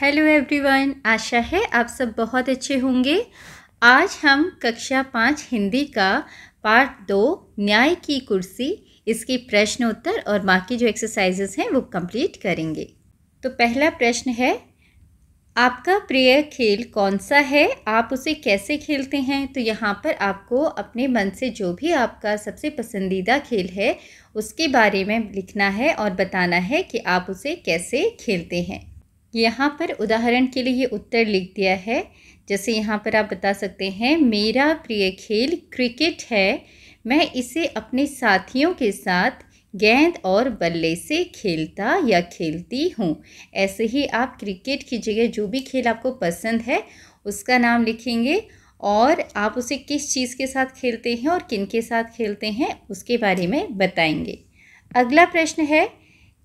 Hello everyone, आशा है आप सब बहुत अच्छे होंगे। आज हम कक्षा 5 हिंदी का पार्ट 2 न्याय की कुर्सी, इसके प्रश्न उत्तर और बाकी जो एक्सरसाइजेस हैं वो कंप्लीट करेंगे। तो पहला प्रश्न है, आपका प्रिय खेल कौन सा है, आप उसे कैसे खेलते हैं। तो यहाँ पर आपको अपने मन से जो भी आपका सबसे पसंदीदा खेल है उसके बारे में लिखना है और बताना है कि आप उसे कैसे खेलते हैं। यहाँ पर उदाहरण के लिए ये उत्तर लिख दिया है। जैसे यहाँ पर आप बता सकते हैं, मेरा प्रिय खेल क्रिकेट है, मैं इसे अपने साथियों के साथ गेंद और बल्ले से खेलता या खेलती हूँ। ऐसे ही आप क्रिकेट की जगह जो भी खेल आपको पसंद है उसका नाम लिखेंगे और आप उसे किस चीज़ के साथ खेलते हैं और किन के साथ खेलते हैं उसके बारे में बताएंगे। अगला प्रश्न है,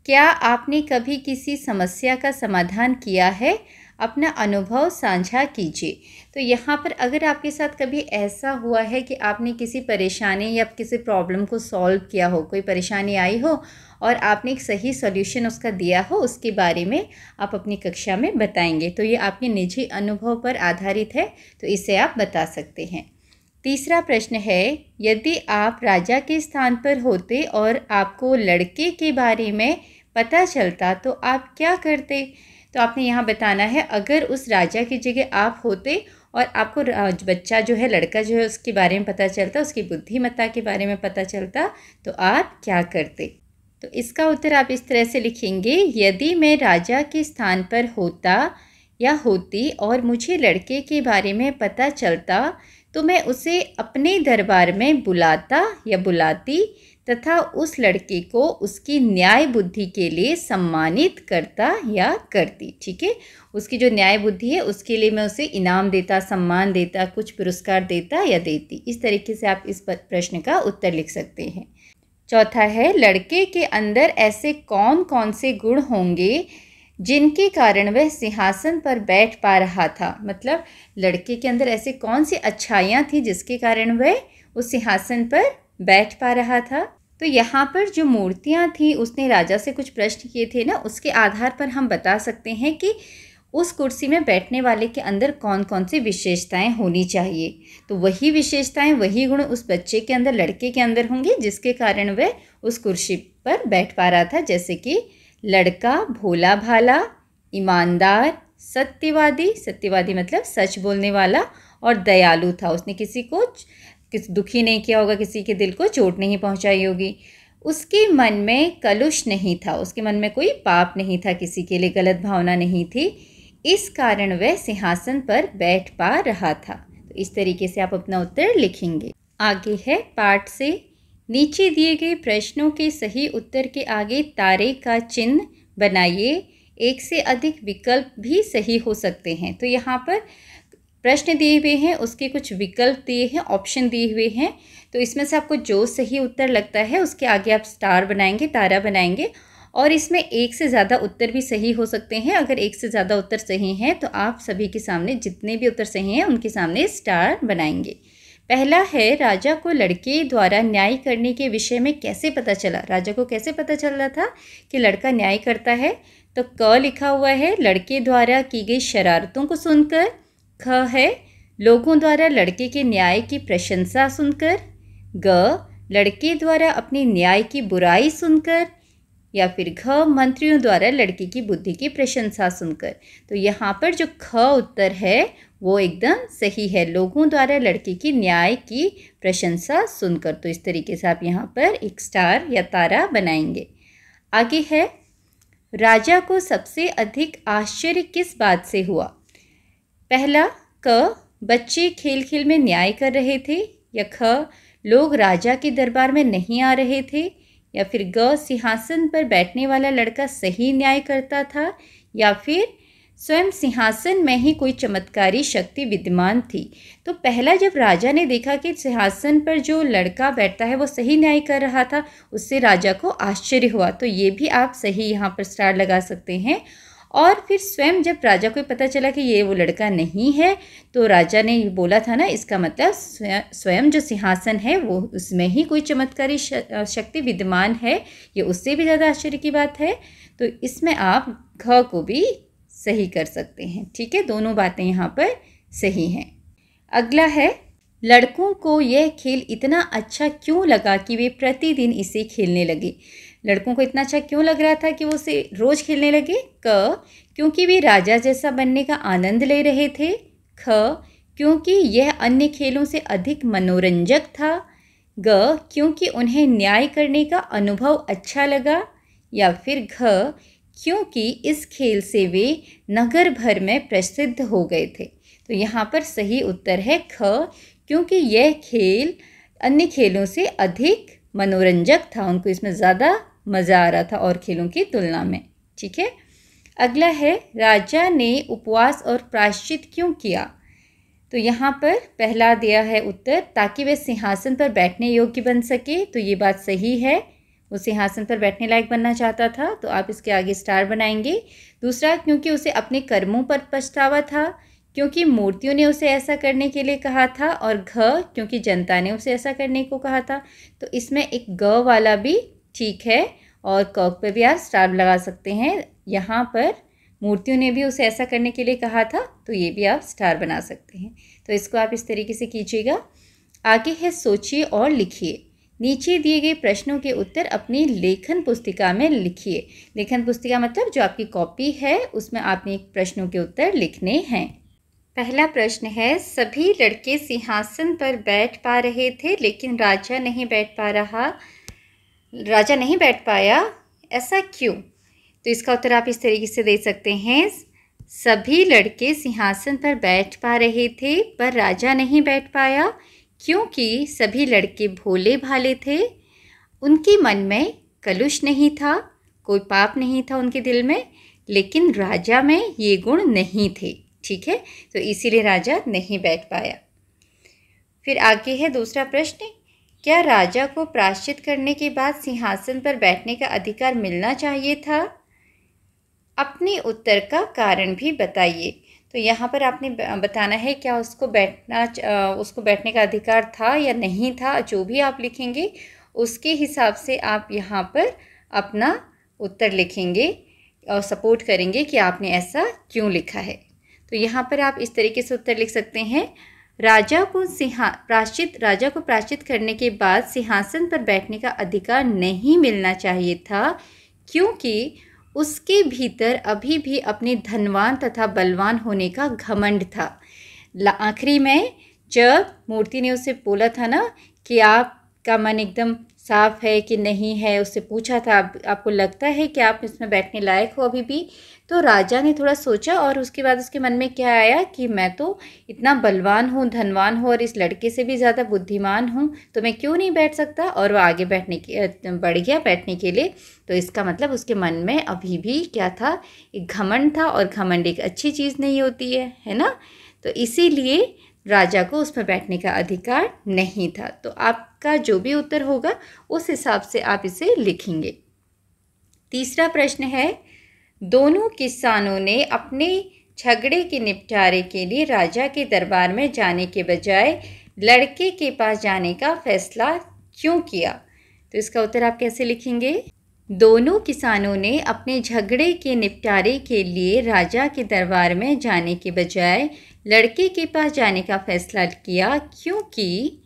क्या आपने कभी किसी समस्या का समाधान किया है, अपना अनुभव साझा कीजिए। तो यहाँ पर अगर आपके साथ कभी ऐसा हुआ है कि आपने किसी परेशानी या किसी प्रॉब्लम को सॉल्व किया हो, कोई परेशानी आई हो और आपने एक सही सॉल्यूशन उसका दिया हो, उसके बारे में आप अपनी कक्षा में बताएंगे। तो ये आपके निजी अनुभव पर आधारित है, तो इसे आप बता सकते हैं। तीसरा प्रश्न है, यदि आप राजा के स्थान पर होते और आपको लड़के के बारे में पता चलता तो आप क्या करते। तो आपने यहाँ बताना है, अगर उस राजा की जगह आप होते और आपको बच्चा जो है, लड़का जो है, उसके बारे में पता चलता, उसकी बुद्धिमत्ता के बारे में पता चलता, तो आप क्या करते। तो इसका उत्तर आप इस तरह से लिखेंगे, यदि मैं राजा के स्थान पर होता या होती और मुझे लड़के के बारे में पता चलता तो मैं उसे अपने दरबार में बुलाता या बुलाती तथा उस लड़के को उसकी न्याय बुद्धि के लिए सम्मानित करता या करती। ठीक है, उसकी जो न्याय बुद्धि है उसके लिए मैं उसे इनाम देता, सम्मान देता, कुछ पुरस्कार देता या देती। इस तरीके से आप इस प्रश्न का उत्तर लिख सकते हैं। चौथा है, लड़के के अंदर ऐसे कौन कौन से गुण होंगे जिनके कारण वह सिंहासन पर बैठ पा रहा था। मतलब लड़के के अंदर ऐसे कौन सी अच्छाइयाँ थी जिसके कारण वह उस सिंहासन पर बैठ पा रहा था। तो यहाँ पर जो मूर्तियाँ थी, उसने राजा से कुछ प्रश्न किए थे ना, उसके आधार पर हम बता सकते हैं कि उस कुर्सी में बैठने वाले के अंदर कौन कौन सी विशेषताएं होनी चाहिए। तो वही विशेषताएं, वही गुण उस बच्चे के अंदर, लड़के के अंदर होंगे जिसके कारण वह उस कुर्सी पर बैठ पा रहा था। जैसे कि लड़का भोला भाला, ईमानदार, सत्यवादी, सत्यवादी मतलब सच बोलने वाला, और दयालु था। उसने किसी को दुखी नहीं किया होगा, किसी के दिल को चोट नहीं पहुंचाई होगी। उसके मन में कलुष नहीं था, उसके मन में कोई पाप नहीं था, किसी के लिए गलत भावना नहीं थी। इस कारण वह सिंहासन पर बैठ पा रहा था। तो इस तरीके से आप अपना उत्तर लिखेंगे। आगे है पाठ से, नीचे दिए गए प्रश्नों के सही उत्तर के आगे तारे का चिन्ह बनाइए। एक से अधिक विकल्प भी सही हो सकते हैं। तो यहाँ पर प्रश्न दिए हुए हैं, उसके कुछ विकल्प दिए हैं, ऑप्शन दिए हुए हैं। तो इसमें से आपको जो सही उत्तर लगता है उसके आगे आप स्टार बनाएंगे, तारा बनाएंगे। और इसमें एक से ज़्यादा उत्तर भी सही हो सकते हैं। अगर एक से ज़्यादा उत्तर सही हैं तो आप सभी के सामने, जितने भी उत्तर सही हैं उनके सामने स्टार बनाएंगे। पहला है, राजा को लड़के द्वारा न्याय करने के विषय में कैसे पता चला। राजा को कैसे पता चल रहा था कि लड़का न्याय करता है। तो क लिखा हुआ है, लड़के द्वारा की गई शरारतों को सुनकर। ख है, लोगों द्वारा लड़के के न्याय की प्रशंसा सुनकर। ग, लड़के द्वारा अपनी न्याय की बुराई सुनकर। या फिर घ, मंत्रियों द्वारा लड़के की बुद्धि की प्रशंसा सुनकर। तो यहाँ पर जो ख उत्तर है वो एकदम सही है, लोगों द्वारा लड़के की न्याय की प्रशंसा सुनकर। तो इस तरीके से आप यहाँ पर एक स्टार या तारा बनाएंगे। आगे है, राजा को सबसे अधिक आश्चर्य किस बात से हुआ। पहला, क, बच्चे खेल खेल में न्याय कर रहे थे। या ख, लोग राजा के दरबार में नहीं आ रहे थे। या फिर ग, सिंहासन पर बैठने वाला लड़का सही न्याय करता था। या फिर स्वयं सिंहासन में ही कोई चमत्कारी शक्ति विद्यमान थी। तो पहला, जब राजा ने देखा कि सिंहासन पर जो लड़का बैठता है वो सही न्याय कर रहा था, उससे राजा को आश्चर्य हुआ। तो ये भी आप सही यहाँ पर स्टार लगा सकते हैं। और फिर स्वयं जब राजा को पता चला कि ये वो लड़का नहीं है, तो राजा ने बोला था ना, इसका मतलब स्वयं जो सिंहासन है वो उसमें ही कोई चमत्कारी शक्ति विद्यमान है, ये उससे भी ज़्यादा आश्चर्य की बात है। तो इसमें आप घ को भी सही कर सकते हैं। ठीक है, दोनों बातें यहाँ पर सही हैं। अगला है, लड़कों को यह खेल इतना अच्छा क्यों लगा कि वे प्रतिदिन इसे खेलने लगे। लड़कों को इतना अच्छा क्यों लग रहा था कि वो उसे रोज़ खेलने लगे? क, क्योंकि वे राजा जैसा बनने का आनंद ले रहे थे। ख, क्योंकि यह अन्य खेलों से अधिक मनोरंजक था। ग, क्योंकि उन्हें न्याय करने का अनुभव अच्छा लगा। या फिर घ, क्योंकि इस खेल से वे नगर भर में प्रसिद्ध हो गए थे। तो यहाँ पर सही उत्तर है ख, क्योंकि यह खेल अन्य खेलों से अधिक मनोरंजक था, उनको इसमें ज़्यादा मज़ा आ रहा था और खेलों की तुलना में। ठीक है, अगला है, राजा ने उपवास और प्रायश्चित क्यों किया। तो यहाँ पर पहला दिया है उत्तर, ताकि वह सिंहासन पर बैठने योग्य बन सके। तो ये बात सही है, वो सिंहासन पर बैठने लायक बनना चाहता था, तो आप इसके आगे स्टार बनाएंगे। दूसरा, क्योंकि उसे अपने कर्मों पर पछतावा था, क्योंकि मूर्तियों ने उसे ऐसा करने के लिए कहा था। और घ, क्योंकि जनता ने उसे ऐसा करने को कहा था। तो इसमें एक ग वाला भी ठीक है, और क पे भी आप स्टार लगा सकते हैं। यहाँ पर मूर्तियों ने भी उसे ऐसा करने के लिए कहा था, तो ये भी आप स्टार बना सकते हैं। तो इसको आप इस तरीके से कीजिएगा। आगे है, सोचिए और लिखिए। नीचे दिए गए प्रश्नों के उत्तर अपनी लेखन पुस्तिका में लिखिए। लेखन पुस्तिका मतलब जो आपकी कॉपी है, उसमें आपने प्रश्नों के उत्तर लिखने हैं। पहला प्रश्न है, सभी लड़के सिंहासन पर बैठ पा रहे थे लेकिन राजा नहीं बैठ पाया, ऐसा क्यों? तो इसका उत्तर आप इस तरीके से दे सकते हैं, सभी लड़के सिंहासन पर बैठ पा रहे थे पर राजा नहीं बैठ पाया, क्योंकि सभी लड़के भोले भाले थे, उनके मन में कलुष नहीं था, कोई पाप नहीं था उनके दिल में, लेकिन राजा में ये गुण नहीं थे। ठीक है, तो इसीलिए राजा नहीं बैठ पाया। फिर आगे है दूसरा प्रश्न, क्या राजा को प्रायश्चित करने के बाद सिंहासन पर बैठने का अधिकार मिलना चाहिए था? अपने उत्तर का कारण भी बताइए। तो यहाँ पर आपने बताना है क्या उसको बैठने का अधिकार था या नहीं था। जो भी आप लिखेंगे उसके हिसाब से आप यहाँ पर अपना उत्तर लिखेंगे और सपोर्ट करेंगे कि आपने ऐसा क्यों लिखा है। तो यहाँ पर आप इस तरीके से उत्तर लिख सकते हैं, राजा को प्रायश्चित करने के बाद सिंहासन पर बैठने का अधिकार नहीं मिलना चाहिए था, क्योंकि उसके भीतर अभी भी अपने धनवान तथा बलवान होने का घमंड था। आखिरी में जब मूर्ति ने उससे बोला था ना कि आपका मन एकदम साफ है कि नहीं है, उससे पूछा था आपको लगता है कि आप इसमें बैठने लायक हो अभी भी, तो राजा ने थोड़ा सोचा और उसके बाद उसके मन में क्या आया कि मैं तो इतना बलवान हूँ, धनवान हूँ और इस लड़के से भी ज़्यादा बुद्धिमान हूँ, तो मैं क्यों नहीं बैठ सकता। और वो आगे बढ़ गया बैठने के लिए। तो इसका मतलब उसके मन में अभी भी क्या था, एक घमंड था, और घमंड एक अच्छी चीज़ नहीं होती है ना। तो इसीलिए राजा को उसमें बैठने का अधिकार नहीं था। तो आपका जो भी उत्तर होगा उस हिसाब से आप इसे लिखेंगे। तीसरा प्रश्न है, दोनों किसानों ने अपने झगड़े के निपटारे के लिए राजा के दरबार में जाने के बजाय लड़के के पास जाने का फैसला क्यों किया? तो इसका उत्तर आप कैसे लिखेंगे? दोनों किसानों ने अपने झगड़े के निपटारे के लिए राजा के दरबार में जाने के बजाय लड़के के पास जाने का फैसला किया, क्योंकि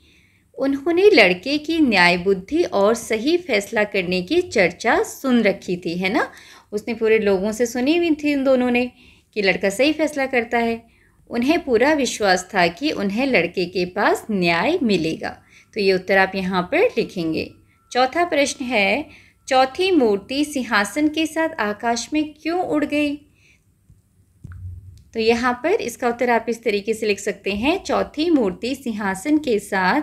उन्होंने लड़के की न्याय बुद्धि और सही फैसला करने की चर्चा सुन रखी थी, है ना। उसने पूरे लोगों से सुनी हुई थी उन दोनों ने कि लड़का सही फैसला करता है। उन्हें पूरा विश्वास था कि उन्हें लड़के के पास न्याय मिलेगा। तो ये उत्तर आप यहाँ पर लिखेंगे। चौथा प्रश्न है, चौथी मूर्ति सिंहासन के साथ आकाश में क्यों उड़ गई? तो यहाँ पर इसका उत्तर आप इस तरीके से लिख सकते हैं, चौथी मूर्ति सिंहासन के साथ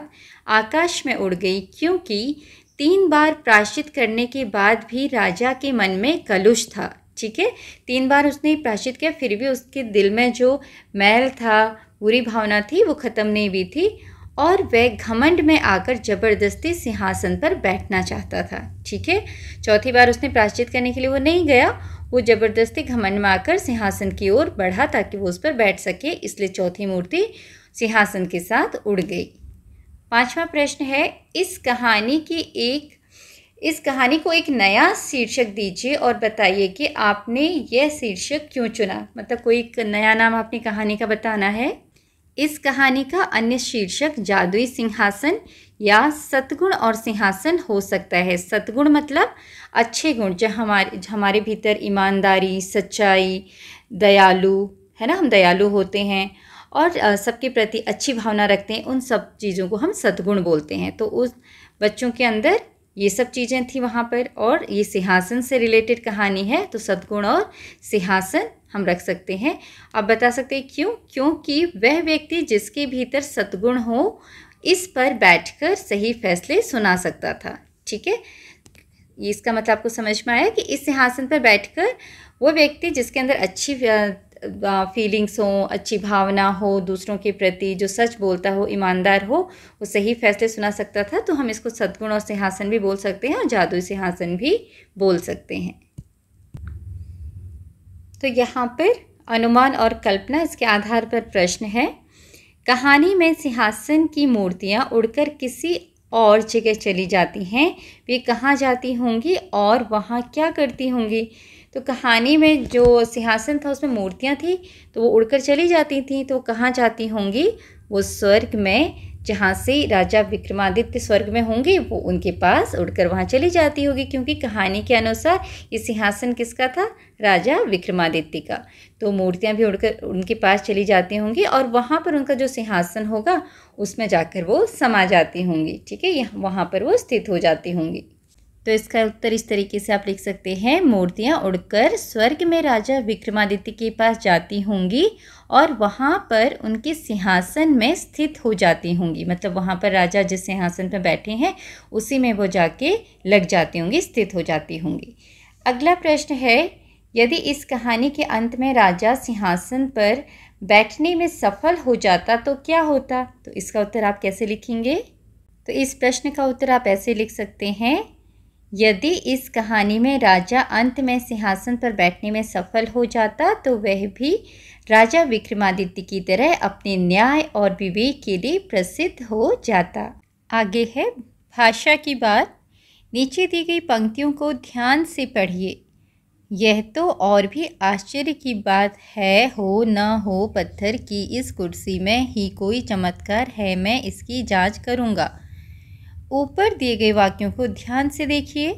आकाश में उड़ गई क्योंकि 3 बार प्रायश्चित करने के बाद भी राजा के मन में कलुष था। ठीक है, 3 बार उसने प्रायश्चित किया, फिर भी उसके दिल में जो मैल था, बुरी भावना थी, वो ख़त्म नहीं हुई थी, और वह घमंड में आकर ज़बरदस्ती सिंहासन पर बैठना चाहता था। ठीक है, चौथी बार उसने प्रायश्चित करने के लिए वो नहीं गया, वो ज़बरदस्ती घमंड में आकर सिंहासन की ओर बढ़ा ताकि वो उस पर बैठ सके, इसलिए चौथी मूर्ति सिंहासन के साथ उड़ गई। 5वां प्रश्न है, इस कहानी की इस कहानी को एक नया शीर्षक दीजिए और बताइए कि आपने यह शीर्षक क्यों चुना। मतलब कोई नया नाम अपनी कहानी का बताना है। इस कहानी का अन्य शीर्षक जादुई सिंहासन या सद्गुण और सिंहासन हो सकता है। सद्गुण मतलब अच्छे गुण, जो हमारे भीतर ईमानदारी, सच्चाई, दयालु है ना, हम दयालु होते हैं और सबके प्रति अच्छी भावना रखते हैं, उन सब चीज़ों को हम सद्गुण बोलते हैं। तो उस बच्चों के अंदर ये सब चीज़ें थी वहाँ पर, और ये सिंहासन से रिलेटेड कहानी है, तो सद्गुण और सिंहासन हम रख सकते हैं। आप बता सकते हैं क्यों? क्योंकि वह व्यक्ति जिसके भीतर सद्गुण हो, इस पर बैठकर सही फैसले सुना सकता था। ठीक है, इसका मतलब आपको समझ में आया कि इस सिंहासन पर बैठकर वो व्यक्ति जिसके अंदर अच्छी फीलिंग्स हो, अच्छी भावना हो दूसरों के प्रति, जो सच बोलता हो, ईमानदार हो, वो सही फैसले सुना सकता था। तो हम इसको सद्गुण और सिंहासन भी बोल सकते हैं और जादुई सिंहासन भी बोल सकते हैं। तो यहाँ पर अनुमान और कल्पना, इसके आधार पर प्रश्न है। कहानी में सिंहासन की मूर्तियाँ उड़कर किसी और जगह चली जाती हैं, वे कहाँ जाती होंगी और वहाँ क्या करती होंगी? तो कहानी में जो सिंहासन था उसमें मूर्तियाँ थी, तो वो उड़कर चली जाती थी, तो कहाँ जाती होंगी? वो स्वर्ग में, जहाँ से राजा विक्रमादित्य स्वर्ग में होंगे, वो उनके पास उड़कर वहाँ चली जाती होगी। क्योंकि कहानी के अनुसार ये सिंहासन किसका था? राजा विक्रमादित्य का। तो मूर्तियाँ भी उड़कर उनके पास चली जाती होंगी और वहाँ पर उनका जो सिंहासन होगा उसमें जाकर वो समा जाती होंगी। ठीक है, वहाँ पर वो स्थित हो जाती होंगी। तो इसका उत्तर इस तरीके से आप लिख सकते हैं, मूर्तियाँ उड़कर स्वर्ग में राजा विक्रमादित्य के पास जाती होंगी और वहाँ पर उनके सिंहासन में स्थित हो जाती होंगी। मतलब वहाँ पर राजा जिस सिंहासन पर बैठे हैं उसी में वो जाके लग जाती होंगी, स्थित हो जाती होंगी। अगला प्रश्न है, यदि इस कहानी के अंत में राजा सिंहासन पर बैठने में सफल हो जाता तो क्या होता? तो इसका उत्तर आप कैसे लिखेंगे? तो इस प्रश्न का उत्तर आप ऐसे लिख सकते हैं, यदि इस कहानी में राजा अंत में सिंहासन पर बैठने में सफल हो जाता तो वह भी राजा विक्रमादित्य की तरह अपने न्याय और विवेक के लिए प्रसिद्ध हो जाता। आगे है भाषा की बात। नीचे दी गई पंक्तियों को ध्यान से पढ़िए। यह तो और भी आश्चर्य की बात है, हो न हो पत्थर की इस कुर्सी में ही कोई चमत्कार है, मैं इसकी जांच करूँगा। ऊपर दिए गए वाक्यों को ध्यान से देखिए।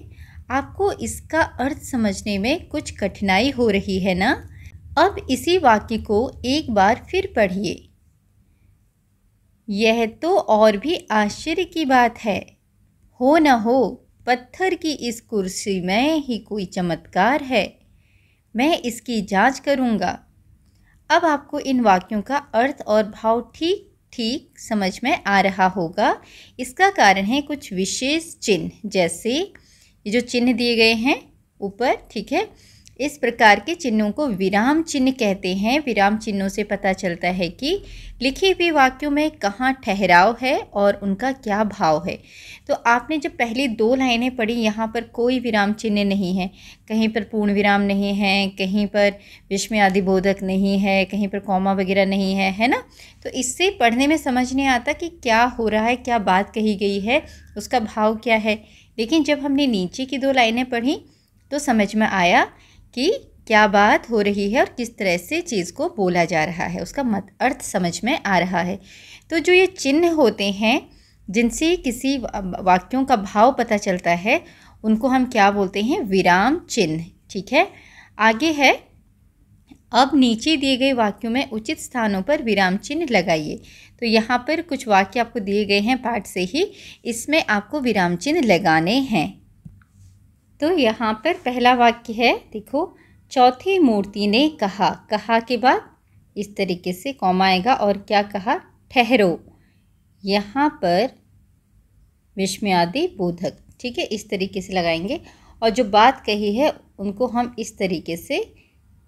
आपको इसका अर्थ समझने में कुछ कठिनाई हो रही है ना? अब इसी वाक्य को एक बार फिर पढ़िए। यह तो और भी आश्चर्य की बात है, हो न हो पत्थर की इस कुर्सी में ही कोई चमत्कार है, मैं इसकी जांच करूँगा। अब आपको इन वाक्यों का अर्थ और भाव ठीक समझ में आ रहा होगा। इसका कारण है कुछ विशेष चिन्ह, जैसे ये जो चिन्ह दिए गए हैं ऊपर, ठीक है, इस प्रकार के चिन्हों को विराम चिन्ह कहते हैं। विराम चिन्हों से पता चलता है कि लिखे हुए वाक्यों में कहाँ ठहराव है और उनका क्या भाव है। तो आपने जब पहली 2 लाइनें पढ़ी, यहाँ पर कोई विराम चिन्ह नहीं है, कहीं पर पूर्ण विराम नहीं है, कहीं पर विस्मयादि बोधक नहीं है, कहीं पर कॉमा वगैरह नहीं है, है ना? तो इससे पढ़ने में समझ नहीं आता कि क्या हो रहा है, क्या बात कही गई है, उसका भाव क्या है। लेकिन जब हमने नीचे की 2 लाइनें पढ़ी तो समझ में आया कि क्या बात हो रही है और किस तरह से चीज़ को बोला जा रहा है, उसका अर्थ समझ में आ रहा है। तो जो ये चिन्ह होते हैं जिनसे किसी वाक्यों का भाव पता चलता है, उनको हम क्या बोलते हैं? विराम चिन्ह। ठीक है, आगे है, अब नीचे दिए गए वाक्यों में उचित स्थानों पर विराम चिन्ह लगाइए। तो यहाँ पर कुछ वाक्य आपको दिए गए हैं पाठ से ही, इसमें आपको विराम चिन्ह लगाने हैं। तो यहाँ पर पहला वाक्य है, देखो, चौथी मूर्ति ने कहा। कहा के बाद इस तरीके से कॉमा आएगा और क्या कहा? ठहरो। यहाँ पर विस्मयादि बोधक, ठीक है, इस तरीके से लगाएंगे और जो बात कही है उनको हम इस तरीके से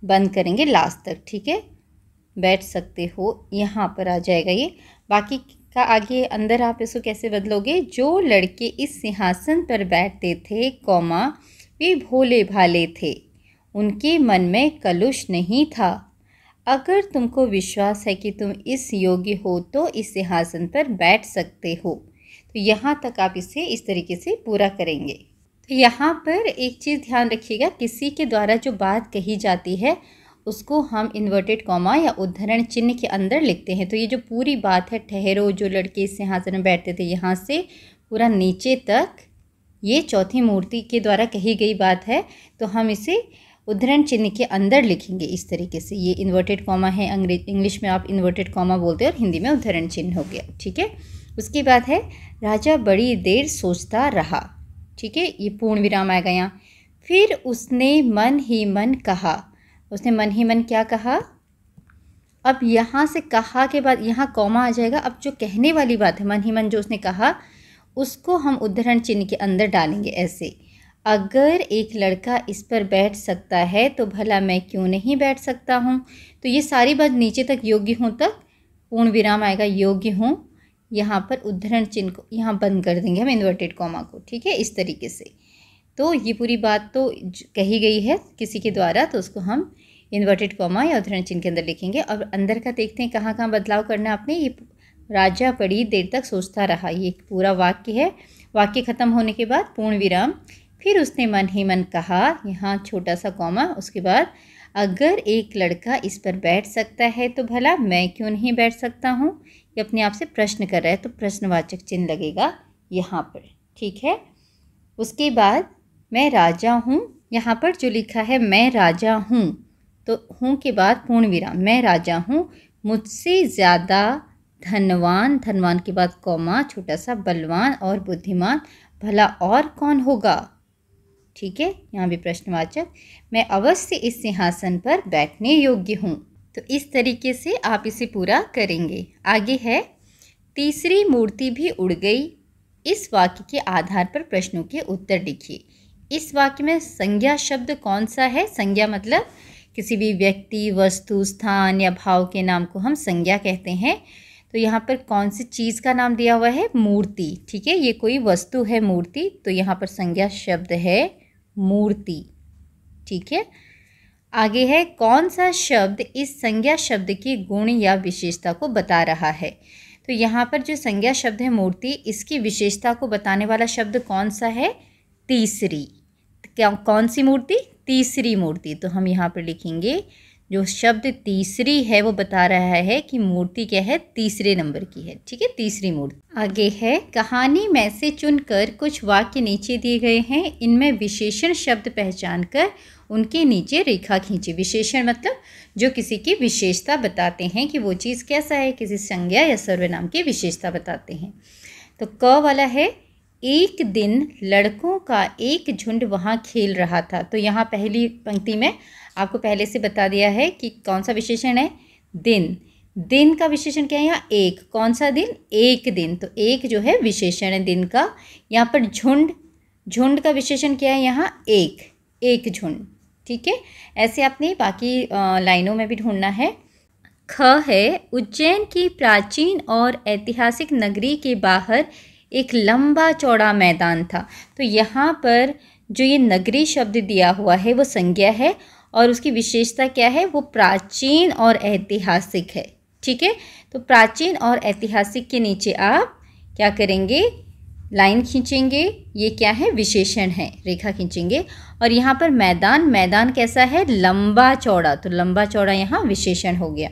बंद करेंगे लास्ट तक। ठीक है, बैठ सकते हो, यहाँ पर आ जाएगा ये। बाकी का आगे अंदर आप इसको कैसे बदलोगे? जो लड़के इस सिंहासन पर बैठते थे, कौमा, वे भोले भाले थे, उनके मन में कलुष नहीं था। अगर तुमको विश्वास है कि तुम इस योग्य हो तो इस सिंहासन पर बैठ सकते हो। तो यहाँ तक आप इसे इस तरीके से पूरा करेंगे। तो यहाँ पर एक चीज़ ध्यान रखिएगा, किसी के द्वारा जो बात कही जाती है उसको हम इन्वर्टेड कॉमा या उद्धरण चिन्ह के अंदर लिखते हैं। तो ये जो पूरी बात है, ठहरो जो लड़के इस सिंहासन में बैठते थे, यहाँ से पूरा नीचे तक ये चौथी मूर्ति के द्वारा कही गई बात है, तो हम इसे उद्धरण चिन्ह के अंदर लिखेंगे इस तरीके से। ये इन्वर्टेड कॉमा है, इंग्लिश में आप इन्वर्टेड कॉमा बोलते हैं और हिंदी में उद्धरण चिन्ह हो गया, ठीक है। उसके बाद है राजा बड़ी देर सोचता रहा, ठीक है, ये पूर्ण विराम आएगा यहाँ। फिर उसने मन ही मन कहा, उसने मन ही मन क्या कहा, अब यहाँ से कहा के बाद यहाँ कॉमा आ जाएगा। अब जो कहने वाली बात है, मन ही मन जो उसने कहा, उसको हम उद्धरण चिन्ह के अंदर डालेंगे ऐसे, अगर एक लड़का इस पर बैठ सकता है तो भला मैं क्यों नहीं बैठ सकता हूँ। तो ये सारी बात नीचे तक योग्य हूँ तक पूर्ण विराम आएगा, योग्य हूँ, यहाँ पर उद्धरण चिन्ह को यहाँ बंद कर देंगे हम इन्वर्टेड कॉमा को, ठीक है, इस तरीके से। तो ये पूरी बात तो कही गई है किसी के द्वारा, तो उसको हम इन्वर्टेड कॉमा या उद्धरण चिन्ह के अंदर लिखेंगे। और अंदर का देखते हैं कहाँ कहाँ बदलाव करना है आपने। ये राजा बड़ी देर तक सोचता रहा, ये पूरा वाक्य है। वाक्य ख़त्म होने के बाद पूर्ण विराम, फिर उसने मन ही मन कहा, यहाँ छोटा सा कॉमा, उसके बाद अगर एक लड़का इस पर बैठ सकता है तो भला मैं क्यों नहीं बैठ सकता हूँ। ये अपने आप से प्रश्न कर रहा है तो प्रश्नवाचक चिन्ह लगेगा यहाँ पर, ठीक है। उसके बाद मैं राजा हूँ, यहाँ पर जो लिखा है मैं राजा हूँ, तो हूँ के बाद पूर्ण विराम, मैं राजा हूँ, मुझसे ज़्यादा धनवान, धनवान के बाद कॉमा छोटा सा, बलवान और बुद्धिमान भला और कौन होगा, ठीक है, यहाँ भी प्रश्नवाचक, मैं अवश्य इस सिंहासन पर बैठने योग्य हूँ। तो इस तरीके से आप इसे पूरा करेंगे। आगे है तीसरी मूर्ति भी उड़ गई। इस वाक्य के आधार पर प्रश्नों के उत्तर लिखिए। इस वाक्य में संज्ञा शब्द कौन सा है। संज्ञा मतलब किसी भी व्यक्ति, वस्तु, स्थान या भाव के नाम को हम संज्ञा कहते हैं। तो यहाँ पर कौन सी चीज़ का नाम दिया हुआ है, मूर्ति, ठीक है, ये कोई वस्तु है मूर्ति, तो यहाँ पर संज्ञा शब्द है मूर्ति, ठीक है। आगे है कौन सा शब्द इस संज्ञा शब्द के गुण या विशेषता को बता रहा है। तो यहाँ पर जो संज्ञा शब्द है मूर्ति, इसकी विशेषता को बताने वाला शब्द कौन सा है, तीसरी। क्या, कौन सी मूर्ति, तीसरी मूर्ति। तो हम यहाँ पर लिखेंगे जो शब्द तीसरी है वो बता रहा है कि मूर्ति क्या है, तीसरे नंबर की है, ठीक है, तीसरी मूर्ति। आगे है कहानी में से चुनकर कुछ वाक्य नीचे दिए गए हैं, इनमें विशेषण शब्द पहचान कर उनके नीचे रेखा खींचे। विशेषण मतलब जो किसी की विशेषता बताते हैं कि वो चीज़ कैसा है, किसी संज्ञा या सर्वनाम की विशेषता बताते हैं। तो क वाला है एक दिन लड़कों का एक झुंड वहाँ खेल रहा था। तो यहाँ पहली पंक्ति में आपको पहले से बता दिया है कि कौन सा विशेषण है, दिन। दिन का विशेषण क्या है यहाँ, एक। कौन सा दिन, एक दिन, तो एक जो है विशेषण है दिन का। यहाँ पर झुंड, झुंड का विशेषण क्या है यहाँ, एक, एक झुंड, ठीक है। ऐसे आपने बाकी लाइनों में भी ढूंढना है। ख है उज्जैन की प्राचीन और ऐतिहासिक नगरी के बाहर एक लंबा चौड़ा मैदान था। तो यहाँ पर जो ये नगरी शब्द दिया हुआ है वो संज्ञा है और उसकी विशेषता क्या है, वो प्राचीन और ऐतिहासिक है, ठीक है। तो प्राचीन और ऐतिहासिक के नीचे आप क्या करेंगे, लाइन खींचेंगे, ये क्या है, विशेषण है, रेखा खींचेंगे। और यहाँ पर मैदान, मैदान कैसा है, लंबा चौड़ा, तो लंबा चौड़ा यहाँ विशेषण हो गया।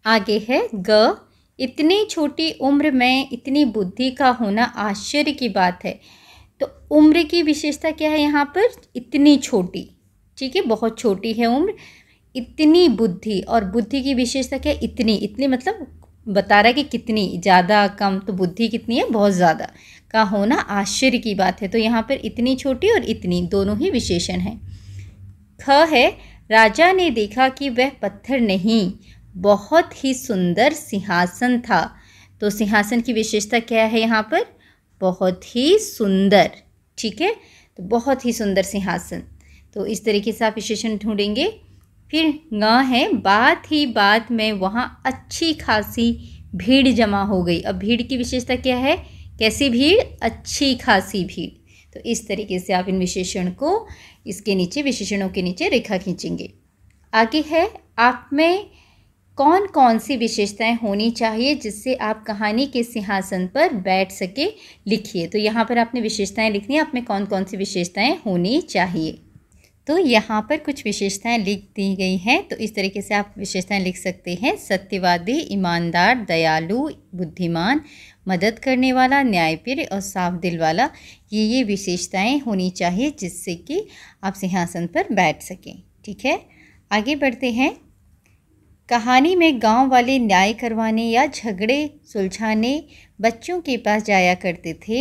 आगे है ग, इतनी छोटी उम्र में इतनी बुद्धि का होना आश्चर्य की बात है। तो उम्र की विशेषता क्या है यहाँ पर, इतनी छोटी, ठीक है, बहुत छोटी है उम्र, इतनी बुद्धि, और बुद्धि की विशेषता क्या है, इतनी। इतनी मतलब बता रहा है कि कितनी, ज़्यादा, कम, तो बुद्धि कितनी है, बहुत ज़्यादा का होना आश्चर्य की बात है। तो यहाँ पर इतनी छोटी और इतनी दोनों ही विशेषण हैं। ख है राजा ने देखा कि वह पत्थर नहीं, बहुत ही सुंदर सिंहासन था। तो सिंहासन की विशेषता क्या है यहाँ पर, बहुत ही सुंदर, ठीक है, तो बहुत ही सुंदर सिंहासन। तो इस तरीके से आप विशेषण ढूंढेंगे। फिर ङ है बात ही बात में वहाँ अच्छी खासी भीड़ जमा हो गई। अब भीड़ की विशेषता क्या है, कैसी भीड़, अच्छी खासी भीड़। तो इस तरीके से आप इन विशेषण को इसके नीचे, विशेषणों के नीचे रेखा खींचेंगे। आगे है आप में कौन कौन सी विशेषताएं होनी चाहिए जिससे आप कहानी के सिंहासन पर बैठ सके, लिखिए। तो यहाँ पर आपने विशेषताएं लिखनी है, आप में कौन कौन सी विशेषताएं होनी चाहिए। तो यहाँ पर कुछ विशेषताएं लिख दी गई हैं, तो इस तरीके से आप विशेषताएं लिख सकते हैं। सत्यवादी, ईमानदार, दयालु, बुद्धिमान, मदद करने वाला, न्यायप्रिय और साफ दिल वाला, ये विशेषताएं होनी चाहिए जिससे कि आप सिंहासन पर बैठ सकें। ठीक है, आगे बढ़ते हैं। कहानी में गांव वाले न्याय करवाने या झगड़े सुलझाने बच्चों के पास जाया करते थे।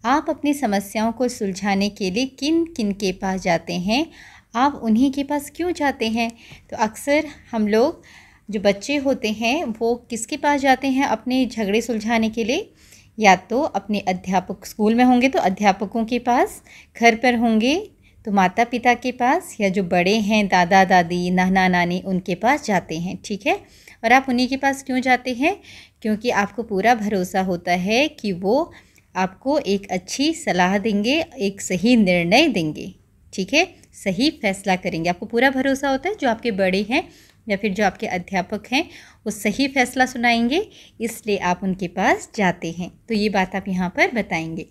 आप अपनी समस्याओं को सुलझाने के लिए किन किन के पास जाते हैं? आप उन्हीं के पास क्यों जाते हैं? तो अक्सर हम लोग जो बच्चे होते हैं वो किसके पास जाते हैं अपने झगड़े सुलझाने के लिए? या तो अपने अध्यापक, स्कूल में होंगे तो अध्यापकों के पास, घर पर होंगे तो माता पिता के पास, या जो बड़े हैं दादा दादी, नाना नानी, उनके पास जाते हैं। ठीक है, और आप उन्हीं के पास क्यों जाते हैं? क्योंकि आपको पूरा भरोसा होता है कि वो आपको एक अच्छी सलाह देंगे, एक सही निर्णय देंगे। ठीक है, सही फैसला करेंगे। आपको पूरा भरोसा होता है जो आपके बड़े हैं या फिर जो आपके अध्यापक हैं वो सही फैसला सुनाएंगे, इसलिए आप उनके पास जाते हैं। तो ये बात आप यहाँ पर बताएंगे।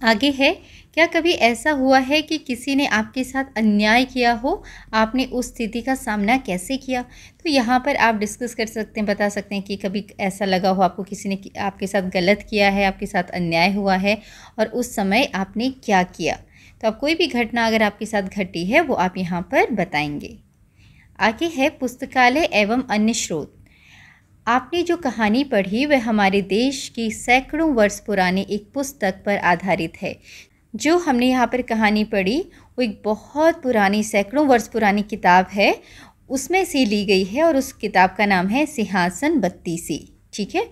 आगे है, क्या कभी ऐसा हुआ है कि किसी ने आपके साथ अन्याय किया हो? आपने उस स्थिति का सामना कैसे किया? तो यहाँ पर आप डिस्कस कर सकते हैं, बता सकते हैं कि कभी ऐसा लगा हो आपको किसी ने आपके साथ गलत किया है, आपके साथ अन्याय हुआ है और उस समय आपने क्या किया। तो अब कोई भी घटना अगर आपके साथ घटी है वो आप यहाँ पर बताएंगे। आगे है, पुस्तकालय एवं अन्य स्रोत। आपने जो कहानी पढ़ी वह हमारे देश की सैकड़ों वर्ष पुरानी एक पुस्तक पर आधारित है। जो हमने यहाँ पर कहानी पढ़ी वो एक बहुत पुरानी, सैकड़ों वर्ष पुरानी किताब है, उसमें से ली गई है और उस किताब का नाम है सिंहासन बत्तीसी। ठीक है,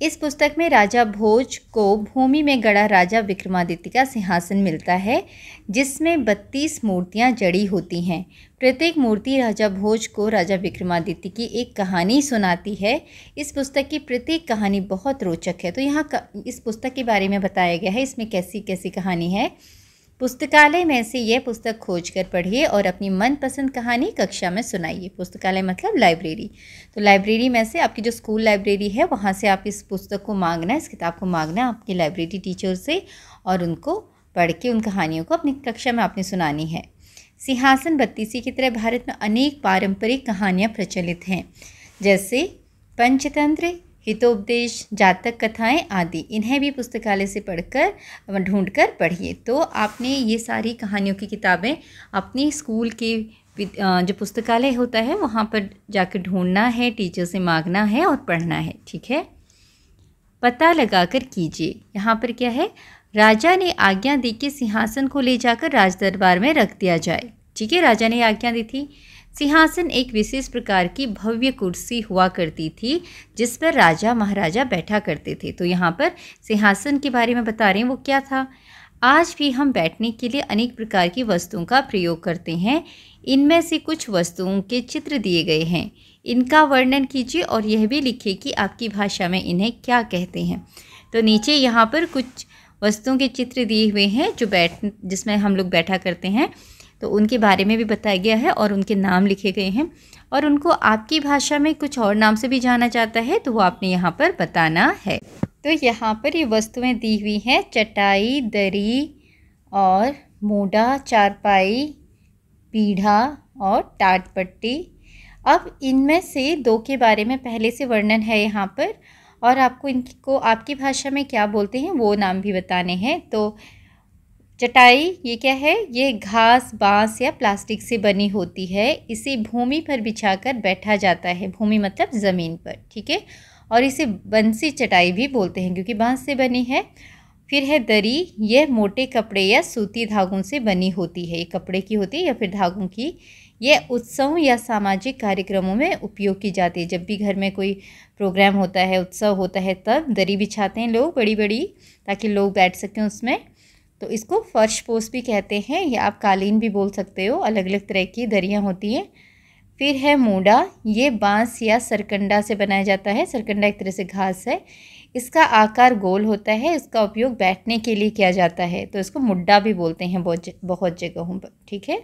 इस पुस्तक में राजा भोज को भूमि में गड़ा राजा विक्रमादित्य का सिंहासन मिलता है, जिसमें 32 मूर्तियां जड़ी होती हैं। प्रत्येक मूर्ति राजा भोज को राजा विक्रमादित्य की एक कहानी सुनाती है। इस पुस्तक की प्रत्येक कहानी बहुत रोचक है। तो यहाँ इस पुस्तक के बारे में बताया गया है, इसमें कैसी कैसी कहानी है। पुस्तकालय में से यह पुस्तक खोज कर पढ़िए और अपनी मनपसंद कहानी कक्षा में सुनाइए। पुस्तकालय मतलब लाइब्रेरी। तो लाइब्रेरी में से आपकी जो स्कूल लाइब्रेरी है वहाँ से आप इस पुस्तक को मांगना है, इस किताब को मांगना है आपकी लाइब्रेरी टीचर से, और उनको पढ़ के उन कहानियों को अपनी कक्षा में आपने सुनानी है। सिंहासन बत्तीसी की तरह भारत में अनेक पारंपरिक कहानियाँ प्रचलित हैं, जैसे पंचतंत्र, हितोपदेश, जातक कथाएं आदि। इन्हें भी पुस्तकालय से पढ़कर ढूंढकर पढ़िए। तो आपने ये सारी कहानियों की किताबें अपनी स्कूल के जो पुस्तकालय होता है वहाँ पर जाकर ढूंढना है, टीचर से मांगना है और पढ़ना है। ठीक है, पता लगाकर कीजिए। यहाँ पर क्या है, राजा ने आज्ञा दी कि सिंहासन को ले जाकर राजदरबार में रख दिया जाए। ठीक है, राजा ने आज्ञा दी थी। सिंहासन एक विशेष प्रकार की भव्य कुर्सी हुआ करती थी जिस पर राजा महाराजा बैठा करते थे। तो यहाँ पर सिंहासन के बारे में बता रहे हैं वो क्या था। आज भी हम बैठने के लिए अनेक प्रकार की वस्तुओं का प्रयोग करते हैं। इनमें से कुछ वस्तुओं के चित्र दिए गए हैं, इनका वर्णन कीजिए और यह भी लिखिए कि आपकी भाषा में इन्हें क्या कहते हैं। तो नीचे यहाँ पर कुछ वस्तुओं के चित्र दिए हुए हैं जो जिसमें हम लोग बैठा करते हैं, तो उनके बारे में भी बताया गया है और उनके नाम लिखे गए हैं। और उनको आपकी भाषा में कुछ और नाम से भी जाना जाता है, तो वो आपने यहाँ पर बताना है। तो यहाँ पर ये वस्तुएं दी हुई हैं, चटाई, दरी और मूढ़ा, चारपाई, पीढ़ा और टाट पट्टी। अब इनमें से दो के बारे में पहले से वर्णन है यहाँ पर, और आपको इनको आपकी भाषा में क्या बोलते हैं वो नाम भी बताने हैं। तो चटाई ये क्या है, ये घास, बांस या प्लास्टिक से बनी होती है। इसे भूमि पर बिछाकर बैठा जाता है, भूमि मतलब ज़मीन पर। ठीक है, और इसे बंसी चटाई भी बोलते हैं क्योंकि बांस से बनी है। फिर है दरी, यह मोटे कपड़े या सूती धागों से बनी होती है। ये कपड़े की होती है या फिर धागों की। यह उत्सवों या सामाजिक कार्यक्रमों में उपयोग की जाती है। जब भी घर में कोई प्रोग्राम होता है, उत्सव होता है, तब दरी बिछाते हैं लोग बड़ी बड़ी, ताकि लोग बैठ सकें उसमें। तो इसको फर्श पोश भी कहते हैं, या आप कालीन भी बोल सकते हो। अलग अलग तरह की दरियाँ होती हैं। फिर है मूढ़ा, ये बांस या सरकंडा से बनाया जाता है। सरकंडा एक तरह से घास है। इसका आकार गोल होता है। इसका उपयोग बैठने के लिए किया जाता है, तो इसको मुड्डा भी बोलते हैं बहुत जगहों पर। ठीक है,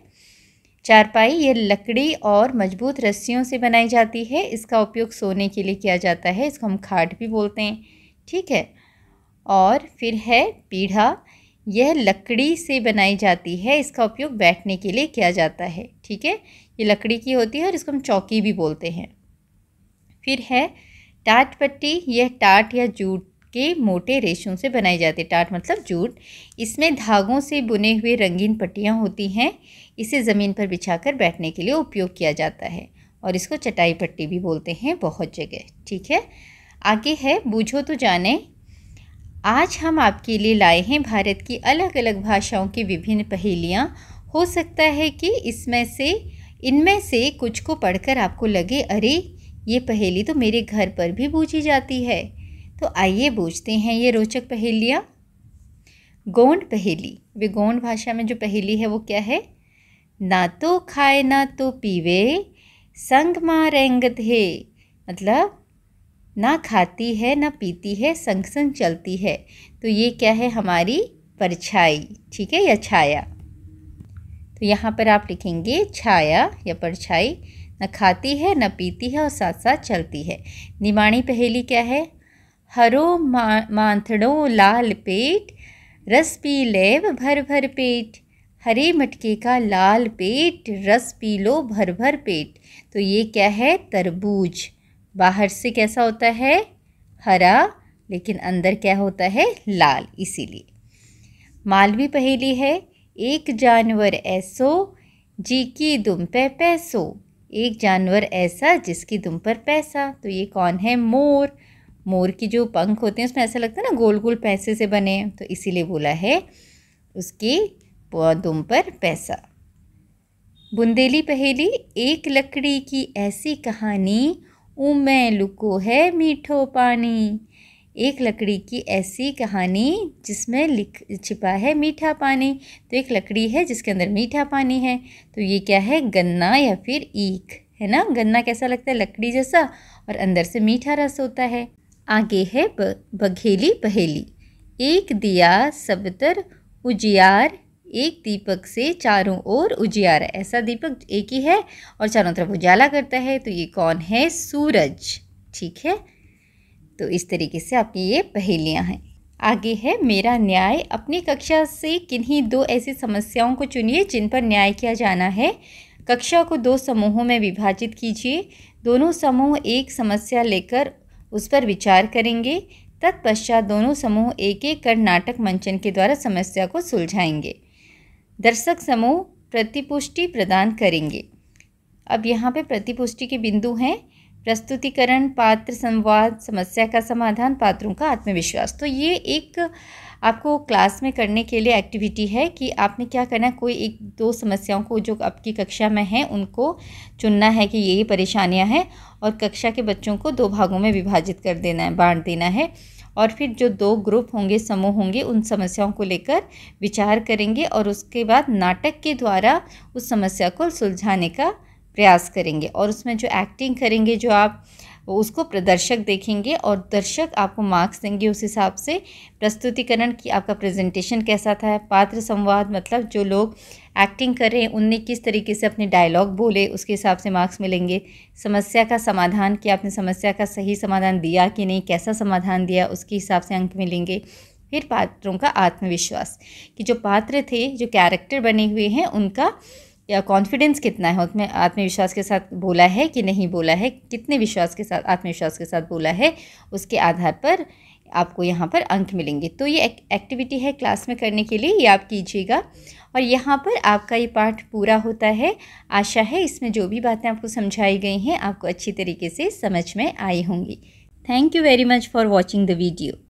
चारपाई ये लकड़ी और मजबूत रस्सियों से बनाई जाती है। इसका उपयोग सोने के लिए किया जाता है। इसको हम खाट भी बोलते हैं, ठीक है। और फिर है पीढ़ा, यह लकड़ी से बनाई जाती है। इसका उपयोग बैठने के लिए किया जाता है, ठीक है। ये लकड़ी की होती है और इसको हम चौकी भी बोलते हैं। फिर है टाट पट्टी, यह टाट या जूट के मोटे रेशों से बनाई जाती है। टाट मतलब जूट। इसमें धागों से बुने हुए रंगीन पट्टियाँ होती हैं। इसे ज़मीन पर बिछाकर बैठने के लिए उपयोग किया जाता है और इसको चटाई पट्टी भी बोलते हैं बहुत जगह, ठीक है। आगे है बूझो तो जाने। आज हम आपके लिए लाए हैं भारत की अलग अलग भाषाओं की विभिन्न पहेलियाँ। हो सकता है कि इनमें से कुछ को पढ़कर आपको लगे, अरे ये पहेली तो मेरे घर पर भी बूझी जाती है। तो आइए बूझते हैं ये रोचक पहेलियाँ। गोंड पहेली, वे गोंड भाषा में जो पहेली है वो क्या है? ना तो खाए ना तो पीवे, संग माँ रेंगत है। मतलब ना खाती है ना पीती है, संग संग चलती है। तो ये क्या है? हमारी परछाई, ठीक है, या छाया। तो यहाँ पर आप लिखेंगे छाया या परछाई। न खाती है न पीती है और साथ साथ चलती है। निमाणी पहेली क्या है? हरो मांथड़ो लाल पेट, रस पी लेव भर भर पेट। हरे मटके का लाल पेट, रस पी लो भर भर पेट। तो ये क्या है? तरबूज। बाहर से कैसा होता है? हरा, लेकिन अंदर क्या होता है? लाल, इसीलिए। मालवी पहेली है, एक जानवर ऐसो जी की दुम पे पैसो। एक जानवर ऐसा जिसकी दुम पर पैसा। तो ये कौन है? मोर। मोर की जो पंख होते हैं उसमें ऐसा लगता है ना गोल गोल पैसे से बने, तो इसीलिए बोला है उसकी दुम पर पैसा। बुंदेली पहेली, एक लकड़ी की ऐसी कहानी, उमें लुको है मीठो पानी। एक लकड़ी की ऐसी कहानी जिसमें छिपा है मीठा पानी। तो एक लकड़ी है जिसके अंदर मीठा पानी है। तो ये क्या है? गन्ना या फिर ईख, है ना। गन्ना कैसा लगता है? लकड़ी जैसा, और अंदर से मीठा रस होता है। आगे है बघेली पहेली, एक दिया सबतर उजियार, एक दीपक से चारों ओर उजियार। ऐसा दीपक एक ही है और चारों तरफ उजाला करता है। तो ये कौन है? सूरज, ठीक है। तो इस तरीके से आपकी ये पहेलियाँ हैं। आगे है मेरा न्याय। अपनी कक्षा से किन्हीं दो ऐसी समस्याओं को चुनिए जिन पर न्याय किया जाना है। कक्षा को दो समूहों में विभाजित कीजिए। दोनों समूह एक समस्या लेकर उस पर विचार करेंगे। तत्पश्चात दोनों समूह एक एक कर नाटक मंचन के द्वारा समस्या को सुलझाएंगे। दर्शक समूह प्रतिपुष्टि प्रदान करेंगे। अब यहाँ पे प्रतिपुष्टि के बिंदु हैं, प्रस्तुतिकरण, पात्र संवाद, समस्या का समाधान, पात्रों का आत्मविश्वास। तो ये एक आपको क्लास में करने के लिए एक्टिविटी है कि आपने क्या करना है, कोई एक दो समस्याओं को जो आपकी कक्षा में हैं उनको चुनना है कि ये परेशानियां हैं, और कक्षा के बच्चों को दो भागों में विभाजित कर देना है, बांट देना है। और फिर जो दो ग्रुप होंगे, समूह होंगे, उन समस्याओं को लेकर विचार करेंगे और उसके बाद नाटक के द्वारा उस समस्या को सुलझाने का प्रयास करेंगे। और उसमें जो एक्टिंग करेंगे जो आप, उसको प्रदर्शक देखेंगे और दर्शक आपको मार्क्स देंगे उस हिसाब से। प्रस्तुतिकरण की आपका प्रेजेंटेशन कैसा था। पात्र संवाद मतलब जो लोग एक्टिंग कर रहे हैं उनने किस तरीके से अपने डायलॉग बोले, उसके हिसाब से मार्क्स मिलेंगे। समस्या का समाधान कि आपने समस्या का सही समाधान दिया कि नहीं, कैसा समाधान दिया, उसके हिसाब से अंक मिलेंगे। फिर पात्रों का आत्मविश्वास कि जो पात्र थे, जो कैरेक्टर बने हुए हैं, उनका या कॉन्फिडेंस कितना है, उसमें आत्मविश्वास के साथ बोला है कि नहीं बोला है, कितने विश्वास के साथ, आत्मविश्वास के साथ बोला है, उसके आधार पर आपको यहाँ पर अंक मिलेंगे। तो ये एक्टिविटी है क्लास में करने के लिए, ये आप कीजिएगा। और यहाँ पर आपका ये पाठ पूरा होता है। आशा है इसमें जो भी बातें आपको समझाई गई हैं आपको अच्छी तरीके से समझ में आई होंगी। Thank you very much for watching the video.